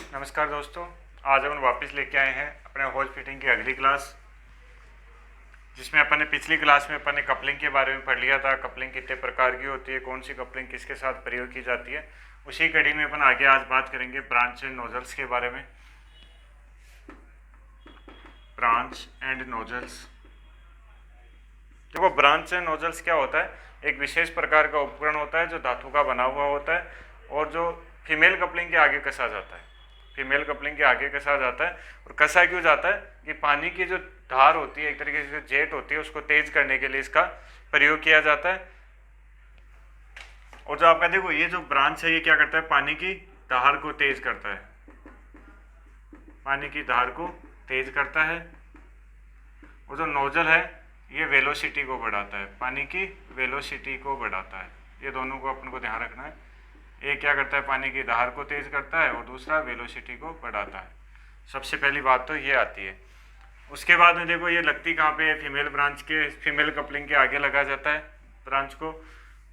नमस्कार दोस्तों, आज हम वापस लेके आए हैं अपने होल फिटिंग की अगली क्लास, जिसमें अपन ने पिछली क्लास में अपन ने कपलिंग के बारे में पढ़ लिया था। कपलिंग कितने प्रकार की होती है, कौन सी कपलिंग किसके साथ प्रयोग की जाती है। उसी कड़ी में अपन आगे आज बात करेंगे ब्रांच एंड नोजल्स के बारे में। ब्रांच एंड नोजल्स, देखो ब्रांच एंड नोजल्स क्या होता है, एक विशेष प्रकार का उपकरण होता है जो धातु का बना हुआ होता है और जो फीमेल कपलिंग के आगे कसा जाता है। फीमेल कपलिंग के आगे कसा जाता है और कसा क्यों जाता है कि पानी की जो धार होती है, एक तरीके से जो जेट होती है, उसको तेज करने के लिए इसका प्रयोग किया जाता है। और जो आपका देखो ये जो ब्रांच है ये क्या करता है, पानी की धार को तेज करता है, पानी की धार को तेज करता है। और जो नोजल है ये वेलोसिटी को बढ़ाता है, पानी की वेलोसिटी को बढ़ाता है। ये दोनों को अपन को ध्यान रखना है। एक क्या करता है, पानी की धार को तेज करता है और दूसरा वेलोसिटी को बढ़ाता है। सबसे पहली बात तो ये आती है। उसके बाद में देखो ये लगती कहाँ पे है, फीमेल ब्रांच के, फीमेल कपलिंग के आगे लगा जाता है ब्रांच को।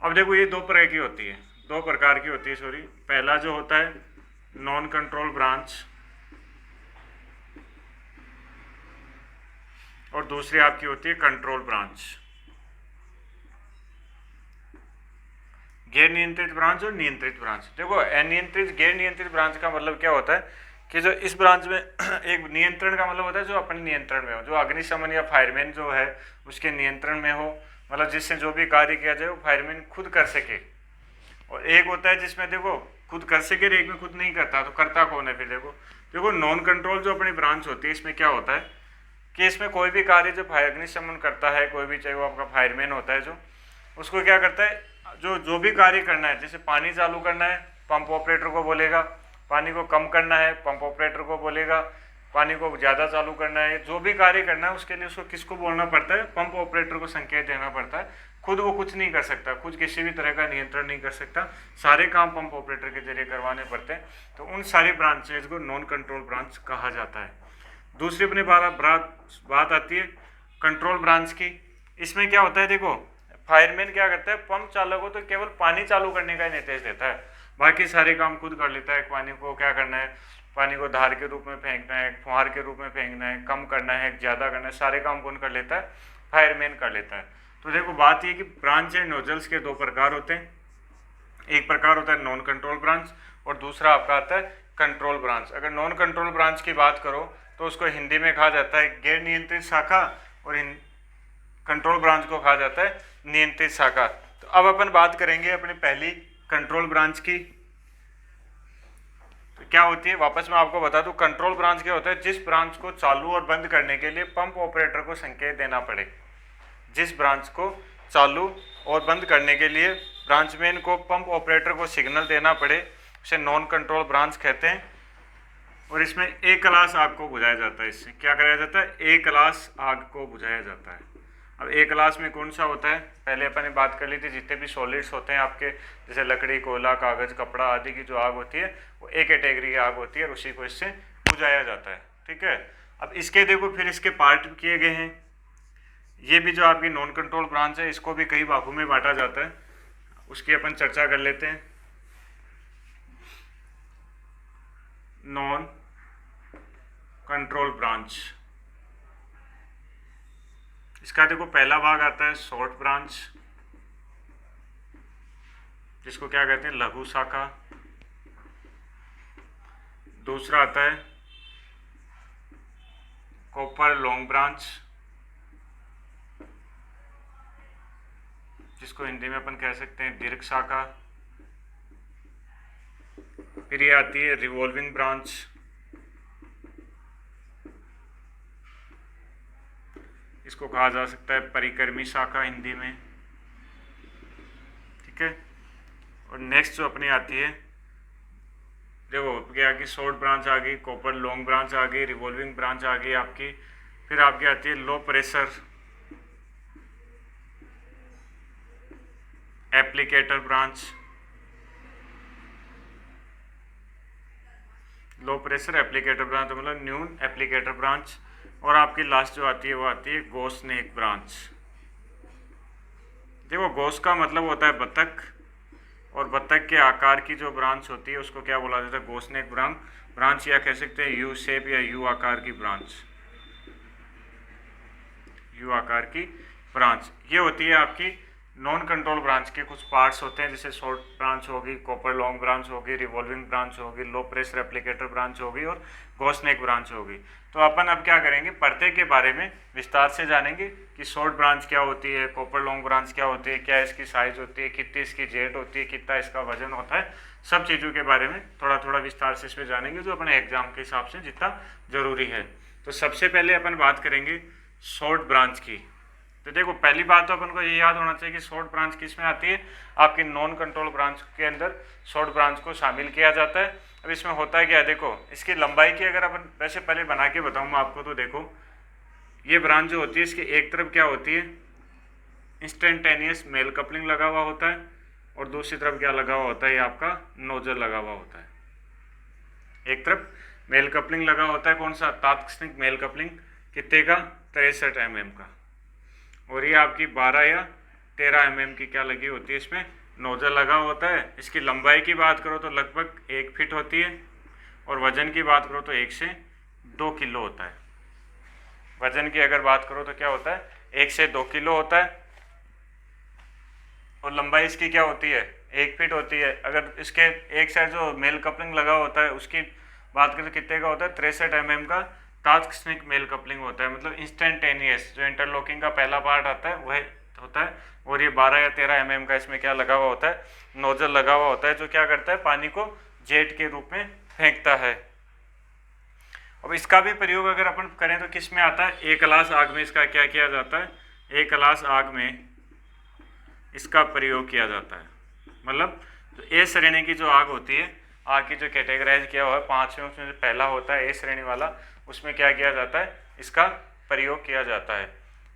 अब देखो ये दो प्रकार की होती है, दो प्रकार की होती है सॉरी। पहला जो होता है नॉन कंट्रोल ब्रांच और दूसरी आपकी होती है कंट्रोल ब्रांच। गैर नियंत्रित ब्रांच और नियंत्रित ब्रांच। देखो अनियंत्रित गैर नियंत्रित ब्रांच का मतलब क्या होता है कि जो इस ब्रांच में एक नियंत्रण का मतलब होता है जो अपने नियंत्रण में हो, जो अग्निशमन या फायरमैन जो है उसके नियंत्रण में हो, मतलब जिससे जो भी कार्य किया जाए वो फायरमैन खुद कर सके। और एक होता है जिसमें देखो खुद कर सके, एक में खुद नहीं करता, तो करता कौन है फिर। देखो देखो नॉन कंट्रोल जो अपनी ब्रांच होती है, इसमें क्या होता है कि इसमें कोई भी कार्य जो अग्निशमन करता है, कोई भी, चाहे वो आपका फायरमैन होता है, जो उसको क्या करता है, जो भी कार्य करना है, जैसे पानी चालू करना है पंप ऑपरेटर को बोलेगा, पानी को कम करना है पंप ऑपरेटर को बोलेगा, पानी को ज़्यादा चालू करना है, जो भी कार्य करना है उसके लिए उसको किसको बोलना पड़ता है, पंप ऑपरेटर को संकेत देना पड़ता है। खुद वो कुछ नहीं कर सकता, खुद किसी भी तरह का नियंत्रण नहीं कर सकता, सारे काम पंप ऑपरेटर के जरिए करवाने पड़ते हैं। तो उन सारी ब्रांचेज को नॉन कंट्रोल ब्रांच कहा जाता है। दूसरी अपनी बात आती है कंट्रोल ब्रांच की। इसमें क्या होता है, देखो फायरमैन क्या करता है, पंप चालक को तो केवल पानी चालू करने का ही निर्देश देता है, बाकी सारे काम खुद कर लेता है। पानी को क्या करना है, पानी को धार के रूप में फेंकना है, फुहार के रूप में फेंकना है, कम करना है, ज़्यादा करना है, सारे काम कौन कर लेता है, फायरमैन कर लेता है। तो देखो बात ये कि ब्रांच एंड नोजल्स के दो प्रकार होते हैं। एक प्रकार होता है नॉन कंट्रोल ब्रांच और दूसरा आपका आता है कंट्रोल ब्रांच। अगर नॉन कंट्रोल ब्रांच की बात करो तो उसको हिंदी में कहा जाता है गैर नियंत्रित शाखा और कंट्रोल ब्रांच को कहा जाता है नियंत्रित शाखा। तो अब अपन बात करेंगे अपनी पहली कंट्रोल ब्रांच की। तो क्या होती है, वापस मैं आपको बता दूं, कंट्रोल ब्रांच क्या होता है, जिस ब्रांच को चालू और बंद करने के लिए पंप ऑपरेटर को संकेत देना पड़े। जिस ब्रांच को चालू और बंद करने के लिए ब्रांचमैन को पंप ऑपरेटर को सिग्नल देना पड़े, उसे नॉन कंट्रोल ब्रांच कहते हैं। और इसमें एक क्लास आग को बुझाया जाता है। इससे क्या कराया जाता है, एक क्लास आग को बुझाया जाता है। अब एक क्लास में कौन सा होता है, पहले अपन ने बात कर ली थी, जितने भी सॉलिड्स होते हैं आपके, जैसे लकड़ी, कोयला, कागज़, कपड़ा आदि की जो आग होती है वो एक कैटेगरी की आग होती है और उसी को इससे बुझाया जाता है। ठीक है, अब इसके देखो फिर इसके पार्ट किए गए हैं। ये भी जो आपकी नॉन कंट्रोल ब्रांच है इसको भी कई भागों में बांटा जाता है, उसकी अपन चर्चा कर लेते हैं। नॉन कंट्रोल ब्रांच, इसका देखो पहला भाग आता है शॉर्ट ब्रांच, जिसको क्या कहते हैं, लघु शाखा। दूसरा आता है कॉपर लॉन्ग ब्रांच, जिसको हिंदी में अपन कह सकते हैं दीर्घ शाखा। फिर ये आती है रिवॉल्विंग ब्रांच, इसको कहा जा सकता है परिक्रमी शाखा हिंदी में। ठीक है, और नेक्स्ट जो अपनी आती है, देखो क्या की शॉर्ट ब्रांच आ गई, कॉपर लॉन्ग ब्रांच आ गई, रिवॉल्विंग ब्रांच आ गई आपकी। फिर आपकी आती है लो pressure applicator branch, low pressure applicator branch मतलब न्यून एप्लीकेटर ब्रांच। और आपकी लास्ट जो आती है वो आती है गोस्नेक ब्रांच। देखो गोस का मतलब होता है बतख और बत्तख के आकार की जो ब्रांच होती है उसको क्या बोला जाता है, गोसनेक ब्रांच, या कह सकते हैं यू शेप या यू आकार की ब्रांच, यू आकार की ब्रांच। ये होती है आपकी नॉन कंट्रोल ब्रांच के कुछ पार्ट्स होते हैं, जैसे शॉर्ट ब्रांच होगी, कॉपर लॉन्ग ब्रांच होगी, रिवॉल्विंग ब्रांच होगी, लो प्रेशर एप्लीकेटर ब्रांच होगी और गोसनेक ब्रांच होगी। तो अपन अब क्या करेंगे, प्रत्येक के बारे में विस्तार से जानेंगे कि शॉर्ट ब्रांच क्या होती है, कॉपर लॉन्ग ब्रांच क्या होती है, क्या इसकी साइज होती है, कितनी इसकी जेट होती है, कितना इसका वजन होता है, सब चीज़ों के बारे में थोड़ा थोड़ा विस्तार से इसमें जानेंगे, जो अपने एग्जाम के हिसाब से जितना जरूरी है। तो सबसे पहले अपन बात करेंगे शॉर्ट ब्रांच की। तो देखो पहली बात तो अपन को ये याद होना चाहिए कि शॉर्ट ब्रांच किस में आती है, आपकी नॉन कंट्रोल ब्रांच के अंदर शॉर्ट ब्रांच को शामिल किया जाता है। अब इसमें होता है क्या, देखो इसकी लंबाई की अगर अपन वैसे पहले बना के बताऊँ आपको, तो देखो ये ब्रांच जो होती है इसकी एक तरफ क्या होती है, इंस्टेंटेनियस मेल कपलिंग लगा हुआ होता है, और दूसरी तरफ क्या लगा हुआ होता है, ये आपका नोजल लगा हुआ होता है। एक तरफ मेल कपलिंग लगा होता है, कौन सा, तात्क्षणिक मेल कपलिंग, कितने का, 63 mm का, और ये आपकी 12 या 13 mm की क्या लगी होती है, इसमें नोजल लगा होता है। इसकी लंबाई की बात करो तो लगभग 1 फीट होती है, और वजन की बात करो तो 1 से 2 किलो होता है। वजन की अगर बात करो तो क्या होता है, 1 से 2 किलो होता है, और लंबाई इसकी क्या होती है, 1 फीट होती है। अगर इसके एक साइड जो मेल कपलिंग लगा होता है उसकी बात करें तो कितने का होता है, 63 mm का तात्क्षणिक मेल कपलिंग होता है, मतलब इंस्टेंटेनियस, जो इंटरलॉकिंग का पहला पार्ट आता है वह होता है। और ये 12 या 13 mm का इसमें क्या लगा हुआ होता है, नोजल लगा हुआ होता है, जो क्या करता है, पानी को जेट के रूप में फेंकता है। अब इसका भी प्रयोग अगर अपन करें तो किस में आता है, एक गिलास आग में इसका क्या किया जाता है, एक गिलास आग में इसका प्रयोग किया जाता है। मतलब जो ए श्रेणी की जो आग होती है, आग की जो कैटेगराइज किया हुआ है 5 में, उसमें जो पहला होता है ए श्रेणी वाला, उसमें क्या किया जाता है, इसका प्रयोग किया जाता है।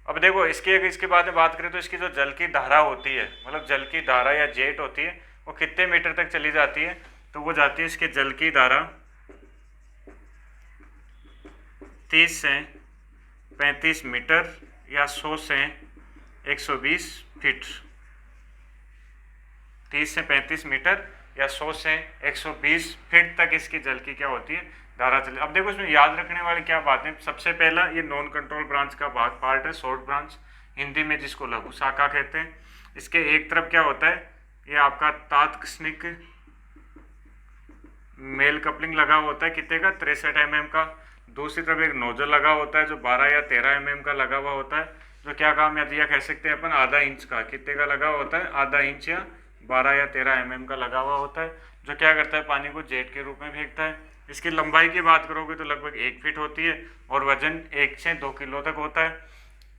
अब देखो इसके बाद में बात करें तो इसकी जो जल की धारा होती है, मतलब जल की धारा या जेट होती है, वो कितने मीटर तक चली जाती है, तो वो जाती है इसके जल की धारा 30 से 35 मीटर या 100 से 120 फीट, 30 से 35 मीटर या 100 से 120 फीट तक इसकी जल की क्या होती है, धारा चले। अब देखो इसमें याद रखने वाली क्या बात है, सबसे पहला ये नॉन कंट्रोल ब्रांच का पार्ट है शॉर्ट ब्रांच, हिंदी में जिसको लघु शाखा कहते हैं। इसके एक तरफ क्या होता है, ये आपका तात्क्षणिक मेल कपलिंग लगा होता है, कितने का, 63 mm का। दूसरी तरफ एक नोजल लगा होता है जो 12 या 13 mm का लगा हुआ होता है, जो क्या काम या कह सकते हैं अपन आधा इंच का, कितने का लगा होता है, आधा इंच या 12 या 13 mm का लगा हुआ होता है, जो क्या करता है, पानी को जेट के रूप में फेंकता है। इसकी लंबाई की बात करोगे तो लगभग 1 फीट होती है, और वजन 1 से 2 किलो तक होता है।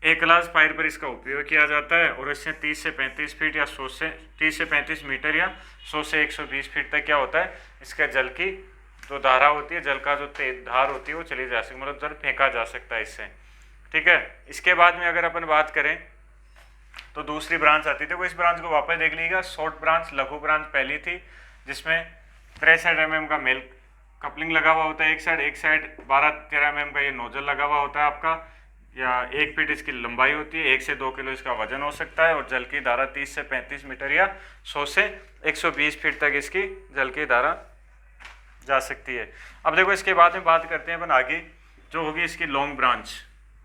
एक गिलास फायर पर इसका उपयोग किया जाता है, और इससे 30 से 35 फीट या 100 से 30 से 35 मीटर या 100 से 120 फीट तक क्या होता है, इसका जल की जो धारा होती है, जल का जो धार होती है वो चली जा सकती, मतलब जल फेंका जा सकता है इससे, ठीक है। इसके बाद में अगर अपन बात करें तो दूसरी ब्रांच आती थी, वो इस ब्रांच को वापस देख लीजिएगा, शॉर्ट ब्रांच, लघु ब्रांच पहली थी, जिसमें 63 mm का मेल कपलिंग लगा हुआ होता है एक साइड 12-13 mm का ये नोजल लगा हुआ होता है आपका, या 1 फीट इसकी लंबाई होती है, 1 से 2 किलो इसका वजन हो सकता है, और जल की धारा 30 से 35 मीटर या 100 से 120 फीट तक इसकी जल की धारा जा सकती है। अब देखो इसके बाद में बात करते हैं अपन आगे, जो होगी इसकी लॉन्ग ब्रांच,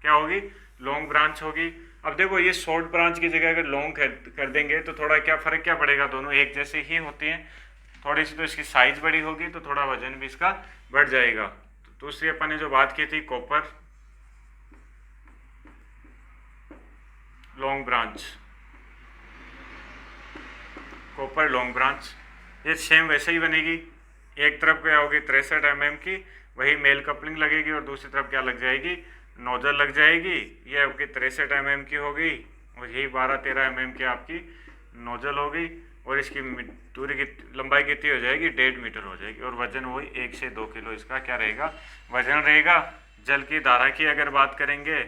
क्या होगी, लॉन्ग ब्रांच होगी। अब देखो ये शॉर्ट ब्रांच की जगह अगर लॉन्ग कर देंगे तो थोड़ा क्या फ़र्क क्या पड़ेगा, दोनों एक जैसे ही होती हैं, थोड़ी सी तो इसकी साइज बड़ी होगी तो थोड़ा वजन भी इसका बढ़ जाएगा। तो दूसरी अपन ने जो बात की थी copper long branch, copper long branch, ये सेम वैसे ही बनेगी, एक तरफ क्या होगी 63 mm की, वही मेल कपलिंग लगेगी, और दूसरी तरफ क्या लग जाएगी, नोजल लग जाएगी, ये आपकी 63 mm की होगी, और यही 12-13 mm की आपकी नोजल होगी, और इसकी दूरी की लंबाई कितनी हो जाएगी, 1.5 मीटर हो जाएगी, और वजन वही 1 से 2 किलो इसका क्या रहेगा, वजन रहेगा। जल की धारा की अगर बात करेंगे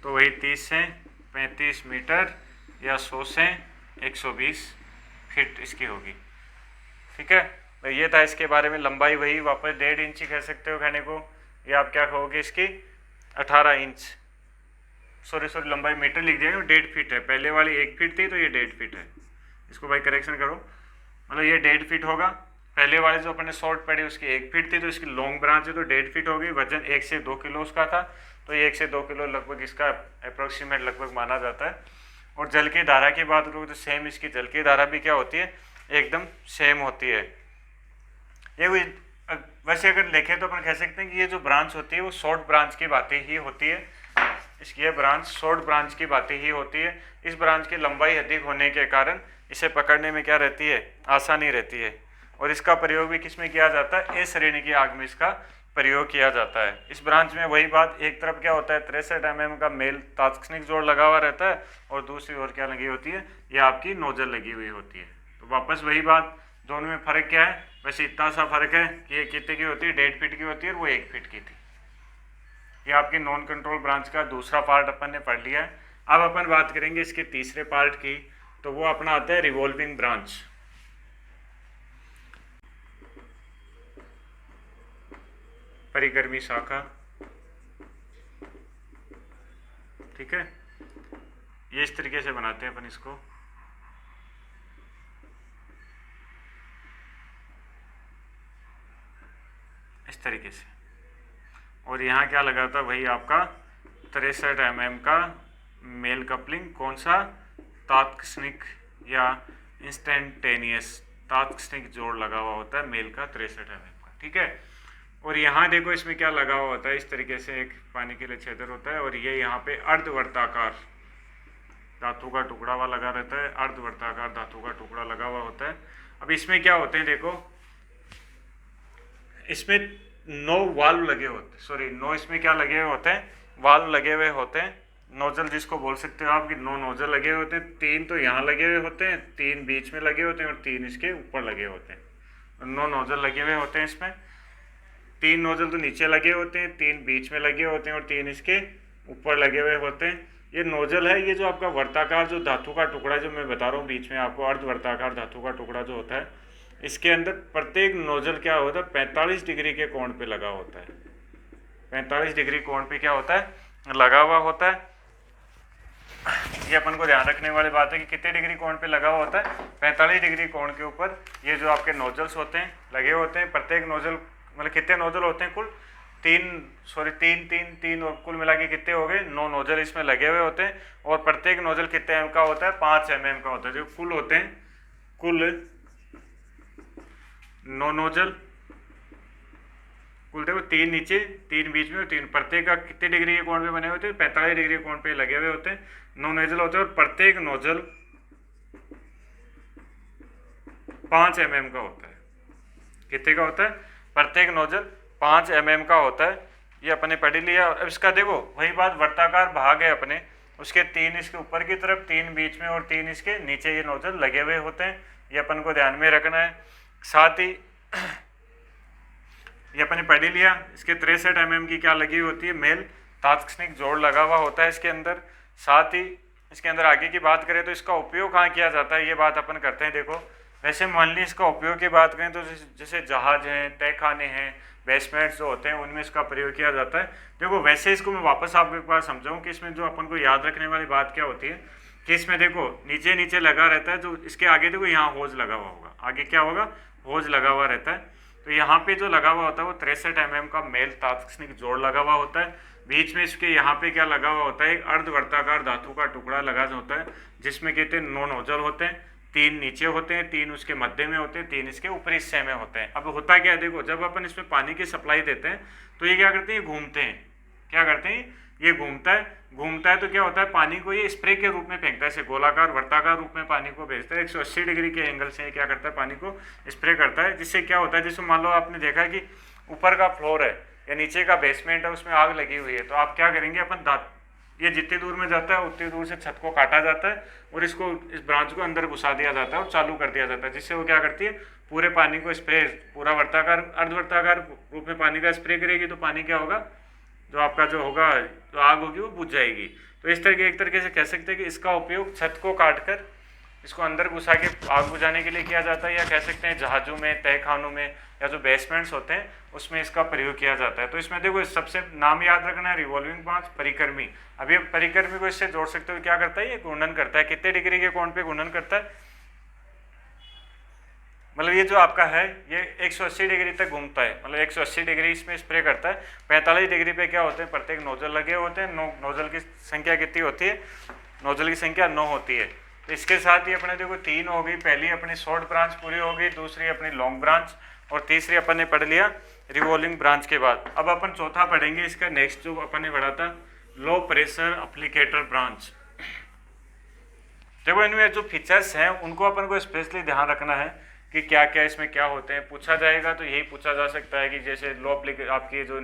तो वही 30 से 35 मीटर या 100 से 120 फीट इसकी होगी, ठीक है। तो ये था इसके बारे में। लंबाई वही वापस 1.5 इंच कह सकते हो कहने को, या आप क्या कहोगे इसकी 18 इंच, सॉरी लंबाई मीटर लिख दिया, 1.5 फीट है, पहले वाली 1 फीट थी तो ये 1.5 फीट है। इसको भाई करेक्शन करो, मतलब ये 1.5 फीट होगा। पहले वाले जो अपने शॉर्ट पड़ी उसकी 1 फीट थी, तो इसकी लॉन्ग ब्रांच है तो 1.5 फीट होगी। वजन 1 से 2 किलो उसका था, तो ये 1 से 2 किलो लगभग इसका अप्रोक्सीमेट लगभग माना जाता है। और जल की धारा की बात करूँ तो सेम इसकी जल की धारा भी क्या होती है, एकदम सेम होती है। ये वैसे अगर देखें तो अपन कह सकते हैं कि ये जो ब्रांच होती है वो शॉर्ट ब्रांच की बातें ही होती है। इसकी ये ब्रांच शॉर्ट ब्रांच की बातें ही होती है। इस ब्रांच की लंबाई अधिक होने के कारण इसे पकड़ने में क्या रहती है, आसानी रहती है। और इसका प्रयोग भी किस में किया जाता है, ए श्रेणी की आग में इसका प्रयोग किया जाता है। इस ब्रांच में वही बात, एक तरफ क्या होता है 63 mm का मेल तात्क्षणिक जोड़ लगा हुआ रहता है, और दूसरी ओर क्या लगी होती है, ये आपकी नोजल लगी हुई होती है। तो वापस वही बात, दोनों में फ़र्क क्या है, वैसे इतना सा फर्क है कि ये कितने की होती है, 1.5 फीट की होती है और वो 1 फीट की थी। ये आपकी नॉन कंट्रोल ब्रांच का दूसरा पार्ट अपन ने पढ़ लिया है। अब अपन बात करेंगे इसके तीसरे पार्ट की, तो वो अपना आता है रिवॉल्विंग ब्रांच। परिक्रमी शाखा, ठीक है, ये इस तरीके से बनाते हैं अपन इसको। इस तरीके से, और यहाँ क्या लगा था, वही आपका 63 mm का मेल कपलिंग, कौन सा, तात्क्षणिक या इंस्टेंटेनियस तात्क्षणिक जोड़ लगा हुआ होता है मेल का 63 mm का, ठीक है। और यहाँ देखो इसमें क्या लगा हुआ होता है, इस तरीके से एक पानी के लिए छेदर होता है, और ये यहाँ पे अर्धवर्ताकार धातु का टुकड़ा हुआ लगा रहता है, अर्धवर्ताकार धातु का टुकड़ा लगा हुआ होता है। अब इसमें क्या होते हैं, देखो इसमें 9 वाल्व लगे होते हैं, सॉरी 9 इसमें क्या लगे हुए होते हैं, वाल्व लगे हुए होते हैं, नोजल जिसको बोल सकते हो आप कि 9 नोजल लगे होते हैं। 3 तो यहाँ लगे हुए होते हैं, 3 बीच में लगे होते हैं और 3 इसके ऊपर लगे होते हैं। 9 नोजल लगे हुए होते हैं इसमें, 3 नोजल तो नीचे लगे होते हैं, 3 बीच में लगे होते हैं और 3 इसके ऊपर लगे हुए होते हैं। ये नोजल है, ये जो आपका वर्ताकार जो धातु का टुकड़ा जो मैं बता रहा हूँ बीच में आपको, अर्धवर्ताकार धातु का टुकड़ा जो होता है, इसके अंदर प्रत्येक नोजल क्या होता है, 45 डिग्री के कोण पे लगा होता है। 45 डिग्री कोण पे क्या होता है, लगा हुआ होता है। ये अपन को ध्यान रखने वाली बात है कि कितने डिग्री कोण पे लगा हुआ होता है, 45 डिग्री कोण के ऊपर ये जो आपके नोजल्स होते हैं लगे होते हैं। प्रत्येक नोजल मतलब कितने नोजल होते हैं, कुल 3 और कुल मिला के कितने हो गए, 9 नोजल इसमें लगे हुए होते हैं। और प्रत्येक नोजल कितने एम का होता है, 5 mm का होता है। जो कुल होते हैं, कुल 9 नोजल, कुल देखो 3 नीचे 3 बीच में और 3, प्रत्येक का कितने डिग्री के कोण पे बने होते हैं, 45 डिग्री के कोण पे लगे हुए होते हैं। 9 नोजल होते हैं और प्रत्येक नोजल 5 mm का होता है। कितने का होता है, प्रत्येक नोजल 5 mm का होता है। ये अपने पढ़ लिया। अब इसका देखो वही बात, वर्ताकार भाग है अपने, उसके 3 इसके ऊपर की तरफ, 3 बीच में और 3 इसके नीचे ये नोजल लगे हुए होते हैं। ये अपन को ध्यान में रखना है। साथ ही ये अपने पढ़ लिया, इसके 63 mm की क्या लगी होती है, मेल तात्क्षणिक जोड़ लगा हुआ होता है इसके अंदर। साथ ही इसके अंदर आगे की बात करें तो इसका उपयोग कहाँ किया जाता है, ये बात अपन करते हैं। देखो वैसे मान ली इसका उपयोग की बात करें तो जैसे जहाज हैं, तहखाने हैं, बेसमेंट्स जो होते हैं उनमें इसका प्रयोग किया जाता है। देखो वैसे इसको मैं वापस आपको एक बार समझाऊँ कि इसमें जो अपन को याद रखने वाली बात क्या होती है कि इसमें देखो नीचे नीचे लगा रहता है, जो इसके आगे देखो यहाँ होज लगा हुआ होगा, आगे क्या होगा, होज लगा हुआ रहता है। तो यहाँ पे जो लगा हुआ होता है वो 63 mm का मेल तात्क्षणिक जोड़ लगा हुआ होता है। बीच में इसके यहाँ पे क्या लगा हुआ होता है, एक अर्धवर्ताकार धातु का टुकड़ा लगा होता है, जिसमें कहते हैं 9 नोजल होते हैं। 3 नीचे होते हैं, 3 उसके मध्य में होते हैं, 3 इसके ऊपरी हिस्से में होते हैं। अब होता क्या है, देखो जब अपन इसमें पानी की सप्लाई देते हैं तो ये क्या करते हैं, घूमते हैं। क्या करते हैं, ये घूमता है तो क्या होता है, पानी को ये स्प्रे के रूप में फेंकता है, ऐसे गोलाकार वर्ताकार रूप में पानी को भेजता है। 180 डिग्री के एंगल से क्या करता है, पानी को स्प्रे करता है। जिससे क्या होता है, जैसे मान लो आपने देखा कि ऊपर का फ्लोर है या नीचे का बेसमेंट है, उसमें आग लगी हुई है, तो आप क्या करेंगे, अपन ये जितनी दूर में जाता है उतनी दूर से छत को काटा जाता है और इसको इस ब्रांच को अंदर घुसा दिया जाता है और चालू कर दिया जाता है, जिससे वो क्या करती है, पूरे पानी को स्प्रे, पूरा वर्ताकार अर्धवर्ताकार रूप में पानी का स्प्रे करेगी। तो पानी क्या होगा, जो आपका जो होगा, जो आग होगी वो बुझ जाएगी। तो इस तरह एक तरीके से कह सकते हैं कि इसका उपयोग छत को काटकर इसको अंदर घुसा के आग बुझाने के लिए किया जाता है, या कह सकते हैं जहाज़ों में, तहखानों में या जो बेसमेंट्स होते हैं उसमें इसका प्रयोग किया जाता है। तो इसमें देखो सबसे नाम याद रखना है, रिवॉल्विंग ब्रांच, परिक्रमी। अब ये परिक्रमी को इससे जोड़ सकते हो, क्या करता है, ये घूर्णन करता है। कितने डिग्री के कोण पे घूर्णन करता है, मतलब ये जो आपका है ये 180 डिग्री तक घूमता है, मतलब 180 डिग्री इसमें स्प्रे करता है। 45 डिग्री पे क्या होते हैं, प्रत्येक नोजल लगे होते हैं। नोजल की संख्या कितनी होती है, नोजल की संख्या 9 होती है। तो इसके साथ ही अपने देखो 3 हो गई, पहली अपनी शॉर्ट ब्रांच पूरी हो गई, दूसरी अपनी लॉन्ग ब्रांच, और तीसरी अपन ने पढ़ लिया रिवॉल्विंग ब्रांच के बाद। अब अपन चौथा पढ़ेंगे इसका नेक्स्ट जो अपन ने पढ़ा था, लो प्रेशर एप्लीकेटर ब्रांच। देखो इनमें जो फीचर्स हैं उनको अपन को स्पेशली ध्यान रखना है कि क्या क्या इसमें क्या होते हैं। पूछा जाएगा तो यही पूछा जा सकता है कि जैसे लो आपकी जो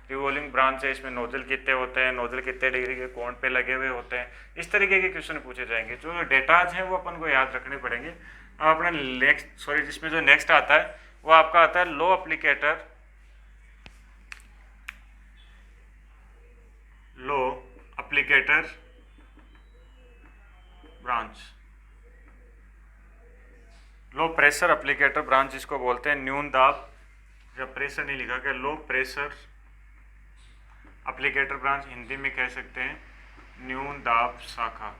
रिवॉल्विंग ब्रांच है इसमें नोजल कितने होते हैं, नोजल कितने डिग्री के कोण पे लगे हुए होते हैं, इस तरीके के क्वेश्चन पूछे जाएंगे। जो डेटाज हैं वो अपन को याद रखने पड़ेंगे। अब अपना जिसमें जो नेक्स्ट आता है वो आपका आता है low applicator, low applicator branch, low pressure applicator branch जिसको बोलते हैं। न्यून दाब, जब प्रेशर नहीं लिखा गया, लो प्रेशर एप्लीकेटर ब्रांच हिंदी में कह सकते हैं न्यून दाब शाखा,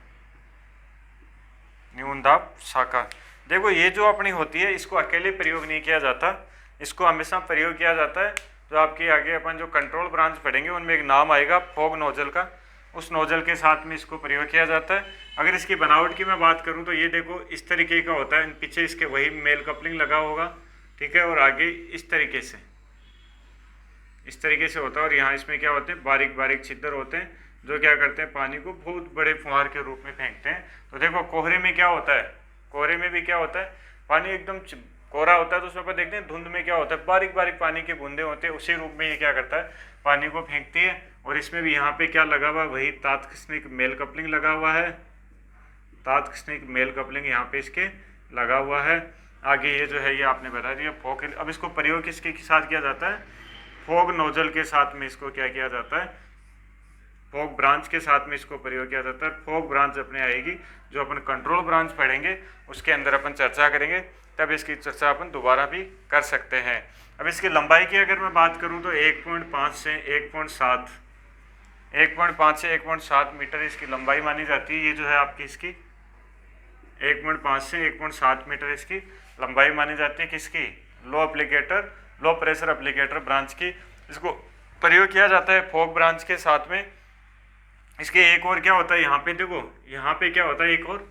न्यून दाब शाखा। देखो ये जो अपनी होती है इसको अकेले प्रयोग नहीं किया जाता, इसको हमेशा प्रयोग किया जाता है जो आपके आगे अपन जो कंट्रोल ब्रांच पढ़ेंगे उनमें एक नाम आएगा फॉग नोजल का, उस नोजल के साथ में इसको प्रयोग किया जाता है। अगर इसकी बनावट की मैं बात करूं तो ये देखो इस तरीके का होता है, पीछे इसके वही मेल कपलिंग लगा होगा, ठीक है, और आगे इस तरीके से होता है। और यहाँ इसमें क्या होते हैं, बारीक बारीक छिद्र होते हैं जो क्या करते हैं, पानी को बहुत बड़े फुहार के रूप में फेंकते हैं। तो देखो कोहरे में क्या होता है, कोहरे में भी क्या होता है, पानी एकदम कोहरा होता है तो उसमें देखते हैं धुंध में क्या होता है, बारीक बारीक पानी के बूंदे होते हैं, उसी रूप में ये क्या करता है, पानी को फेंकती है। और इसमें भी यहाँ पे क्या लगा हुआ है, वही तात्क्षणिक मेल कपलिंग लगा हुआ है, तात्क्षणिक मेल कपलिंग यहाँ पे इसके लगा हुआ है। आगे ये जो है ये आपने बता दिया फॉग। अब इसको प्रयोग किसके साथ किया जाता है, फॉग नोजल के साथ में इसको क्या किया जाता है, फॉग ब्रांच के साथ में इसको प्रयोग किया जाता है। फॉग ब्रांच अपने आएगी जो अपन कंट्रोल ब्रांच पढ़ेंगे उसके अंदर अपन चर्चा करेंगे, तब इसकी चर्चा अपन दोबारा भी कर सकते हैं। अब इसकी लंबाई की अगर मैं बात करूं तो 1.5 से 1.7 मीटर इसकी लंबाई मानी जाती है। ये जो है आपकी इसकी 1.5 से 1.7 मीटर इसकी लंबाई मानी जाती है, किसकी, low applicator, low pressure applicator branch की। इसको प्रयोग किया जाता है फॉग ब्रांच के साथ में। इसके एक और क्या होता है, यहाँ पे देखो, यहाँ पे क्या होता है, एक और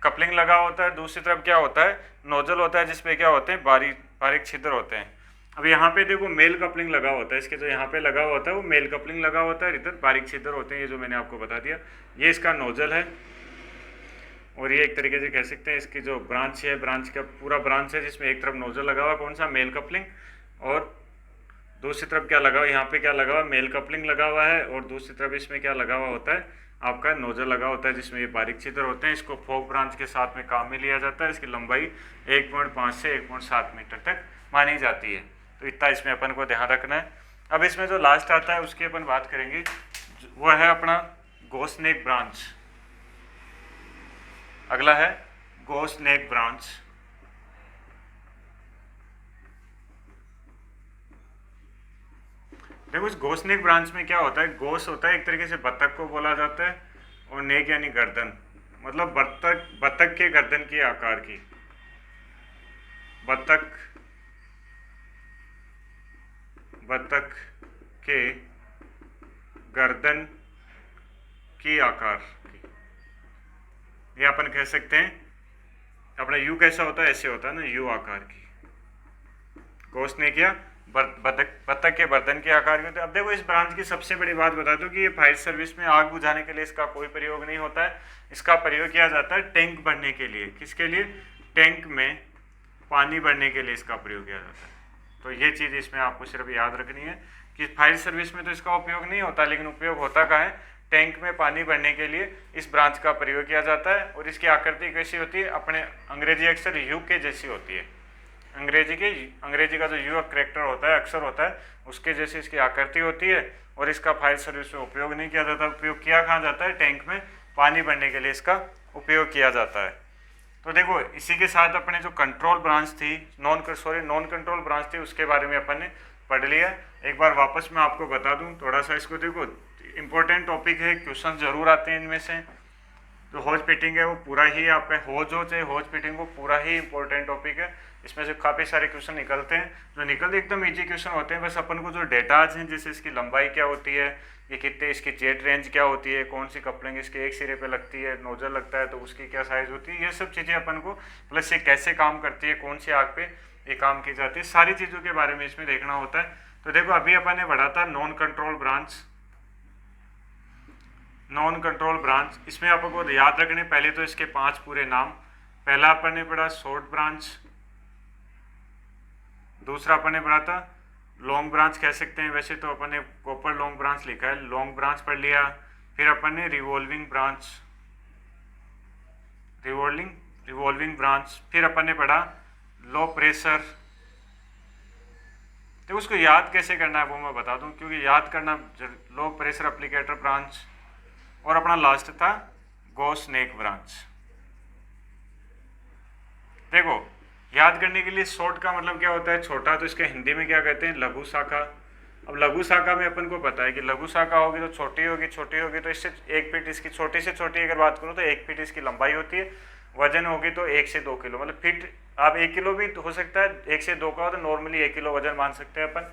कपलिंग लगा होता है, दूसरी तरफ क्या होता है, नोजल होता है जिसपे क्या होते हैं, बारीक बारीक छिद्र होते हैं। अब यहाँ पे देखो मेल कपलिंग लगा होता है, इसके जो यहाँ पे लगा होता है वो मेल कपलिंग लगा होता है, इधर बारीक छिद्र होते हैं, ये जो मैंने आपको बता दिया। ये इसका नोजल है और ये एक तरीके से कह सकते हैं इसकी जो ब्रांच है, ब्रांच का पूरा ब्रांच है जिसमें एक तरफ नोजल लगा हुआ, कौन सा, मेल कपलिंग, और दूसरी तरफ क्या लगा हुआ, यहाँ पे क्या लगा हुआ, मेल कपलिंग लगा हुआ है, और दूसरी तरफ इसमें क्या लगा हुआ होता है, आपका नोजल लगा होता है जिसमें ये बारीक छिद्र होते हैं। इसको फॉग ब्रांच के साथ में काम में लिया जाता है। इसकी लंबाई 1.5 से 1.7 मीटर तक मानी जाती है। तो इतना इसमें अपन को ध्यान रखना है। अब इसमें जो लास्ट आता है उसकी अपन बात करेंगे, वो है अपना गोस्नेक ब्रांच। अगला है गोस्नेक ब्रांच। देखो इस गोस्नेक ब्रांच में क्या होता है, गोस होता है एक तरीके से बतख को बोला जाता है, और नेक यानी गर्दन, मतलब बतख के गर्दन के आकार की, बतख के गर्दन की आकार की, ये अपन कह सकते हैं। अपना यू कैसा होता है, ऐसे होता है ना, यू आकार की। गोस्नेक या बतख के गर्दन के आकार के होते हैं। अब देखो इस ब्रांच की सबसे बड़ी बात बता दूं कि ये फायर सर्विस में आग बुझाने के लिए इसका कोई प्रयोग नहीं होता है। इसका प्रयोग किया जाता है टैंक भरने के लिए। किसके लिए, टैंक में पानी भरने के लिए इसका प्रयोग किया जाता है। तो ये चीज़ इसमें आपको सिर्फ याद रखनी है कि फायर सर्विस में तो इसका उपयोग नहीं होता, लेकिन उपयोग होता कहाँ है, टैंक में पानी भरने के लिए इस ब्रांच का प्रयोग किया जाता है। और इसकी आकृति कैसी होती है, अपने अंग्रेजी अक्षर यू के जैसी होती है। अंग्रेजी का जो यू करैक्टर होता है, अक्षर होता है, उसके जैसी इसकी आकृति होती है। और इसका फायर सर्विस में उपयोग नहीं किया जाता। उपयोग किया कहाँ जाता है, टैंक में पानी भरने के लिए इसका उपयोग किया जाता है। तो देखो इसी के साथ अपने जो कंट्रोल ब्रांच थी, नॉन कंट्रोल ब्रांच थी, उसके बारे में अपन ने पढ़ लिया। एक बार वापस मैं आपको बता दूं थोड़ा सा, इसको देखो इंपॉर्टेंट टॉपिक है, क्वेश्चन जरूर आते हैं इनमें से। जो होज फिटिंग है वो पूरा ही आपका होज हो चाहे होज फिटिंग वो पूरा ही इंपॉर्टेंट टॉपिक है। इसमें से काफ़ी सारे क्वेश्चन निकलते हैं, जो निकलते एकदम इजी क्वेश्चन होते हैं। बस अपन को जो डेटाज हैं, जैसे इसकी लंबाई क्या होती है, ये कितने, इसकी जेट रेंज क्या होती है, कौन सी कपलिंग इसके एक सिरे पे लगती है, नोजल लगता है तो उसकी क्या साइज़ होती है, ये सब चीज़ें अपन को, प्लस ये कैसे काम करती है, कौन सी आग पे ये काम की जाती है, सारी चीज़ों के बारे में इसमें देखना होता है। तो देखो अभी अपन ने पढ़ा था non control branch, non control branch, इसमें आपको याद रखने पहले तो इसके 5 पूरे नाम। पहला अपन ने पढ़ा शॉर्ट ब्रांच, दूसरा अपन ने पढ़ा था लॉन्ग ब्रांच कह सकते हैं, वैसे तो अपन ने कॉपर लॉन्ग ब्रांच लिखा है, लॉन्ग ब्रांच पढ़ लिया। फिर अपन ने रिवॉल्विंग ब्रांच, रिवॉल्विंग ब्रांच, फिर अपन ने पढ़ा लो प्रेशर। तो उसको याद कैसे करना है वो मैं बता दूं, क्योंकि याद करना, लो प्रेशर एप्लीकेटर ब्रांच, और अपना लास्ट था गॉस नेक ब्रांच। देखो याद करने के लिए शॉर्ट का मतलब क्या होता है, छोटा, तो इसके हिंदी में क्या कहते हैं, लघु शाखा। अब लघु शाखा में अपन को पता है कि लघु शाखा होगी तो छोटी होगी, छोटी होगी तो इससे 1 फीट, इसकी छोटी से छोटी अगर बात करूँ तो 1 फीट इसकी लंबाई होती है। वजन होगी तो 1 से 2 किलो, मतलब फीट आप 1 किलो भी हो सकता है, 1 से 2 का हो तो नॉर्मली 1 किलो वजन मान सकते हैं अपन।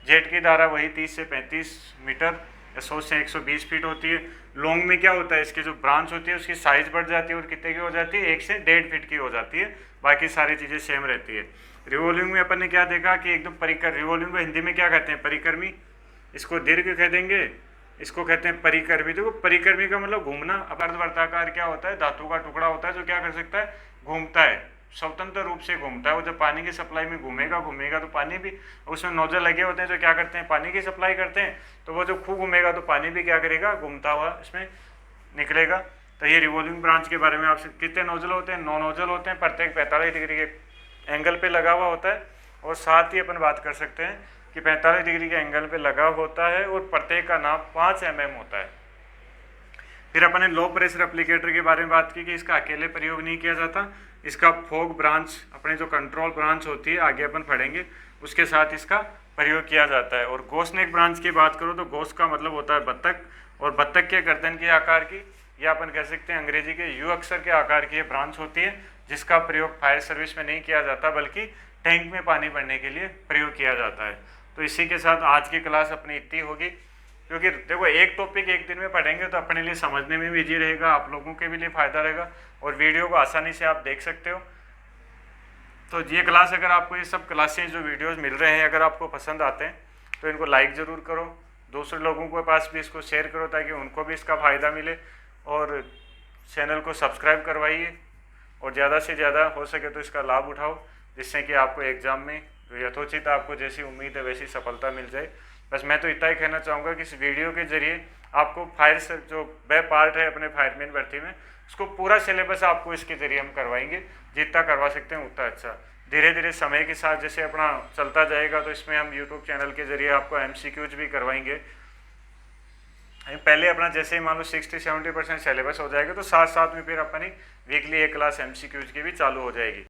जेट की धारा वही 30 से 35 मीटर, 100 से 120 फीट होती है। लॉन्ग में क्या होता है, इसकी जो ब्रांच होती है उसकी साइज बढ़ जाती है और कितने की हो जाती है, 1 से 1.5 फीट की हो जाती है, बाकी सारी चीज़ें सेम रहती है। रिवॉल्विंग में अपन ने क्या देखा कि एकदम परिकर, रिवॉल्विंग को हिंदी में क्या कहते हैं, परिक्रमी, इसको दीर्घ कह देंगे, इसको कहते हैं परिक्रमी। देखो परिक्रमी का मतलब घूमना। अर्धवर्ताकार क्या होता है, धातु का टुकड़ा होता है जो क्या कर सकता है, घूमता है, स्वतंत्र रूप से घूमता है। वो जब पानी की सप्लाई में घूमेगा तो पानी भी, उसमें नोजल लगे होते हैं जो क्या करते हैं, पानी की सप्लाई करते हैं, तो वो जब खूब घूमेगा तो पानी भी क्या करेगा, घूमता हुआ इसमें निकलेगा। तो ये रिवॉल्विंग ब्रांच के बारे में आपसे, कितने नोजल होते हैं, 9 नोजल होते हैं, प्रत्येक 45 डिग्री के एंगल पे लगा हुआ होता है। और साथ ही अपन बात कर सकते हैं कि 45 डिग्री के एंगल पे लगा होता है और प्रत्येक का नाप 5 mm होता है। फिर अपन ने लो प्रेशर एप्लीकेटर के बारे में बात की कि इसका अकेले प्रयोग नहीं किया जाता, इसका फोग ब्रांच, अपने जो कंट्रोल ब्रांच होती है आगे अपन पढ़ेंगे, उसके साथ इसका प्रयोग किया जाता है। और गोस नेक ब्रांच की बात करो तो गोस का मतलब होता है बत्तख, और बत्तख के गर्दन के आकार की, या अपन कह सकते हैं अंग्रेजी के यू अक्षर के आकार की ब्रांच होती है, जिसका प्रयोग फायर सर्विस में नहीं किया जाता बल्कि टैंक में पानी भरने के लिए प्रयोग किया जाता है। तो इसी के साथ आज की क्लास अपनी इतनी होगी, क्योंकि देखो एक टॉपिक एक दिन में पढ़ेंगे तो अपने लिए समझने में भी ईजी रहेगा, आप लोगों के भी लिए फ़ायदा रहेगा, और वीडियो को आसानी से आप देख सकते हो। तो ये क्लास, अगर आपको ये सब क्लासेस जो वीडियोस मिल रहे हैं अगर आपको पसंद आते हैं तो इनको लाइक ज़रूर करो, दूसरे लोगों के पास भी इसको शेयर करो ताकि उनको भी इसका फ़ायदा मिले, और चैनल को सब्सक्राइब करवाइए, और ज़्यादा से ज़्यादा हो सके तो इसका लाभ उठाओ, जिससे कि आपको एग्ज़ाम में यथोचित आपको जैसी उम्मीद है वैसी सफलता मिल जाए। बस मैं तो इतना ही कहना चाहूँगा कि इस वीडियो के जरिए आपको फायर से जो वह पार्ट है अपने फायरमैन भर्ती में, उसको पूरा सिलेबस आपको इसके ज़रिए हम करवाएंगे, जितना करवा सकते हैं उतना अच्छा। धीरे धीरे समय के साथ जैसे अपना चलता जाएगा तो इसमें हम यूट्यूब चैनल के जरिए आपको MCQs भी करवाएंगे। पहले अपना जैसे ही मान लो 60-70% सिलेबस हो जाएगा तो साथ साथ में फिर अपनी वीकली एक क्लास MCQs की भी चालू हो जाएगी।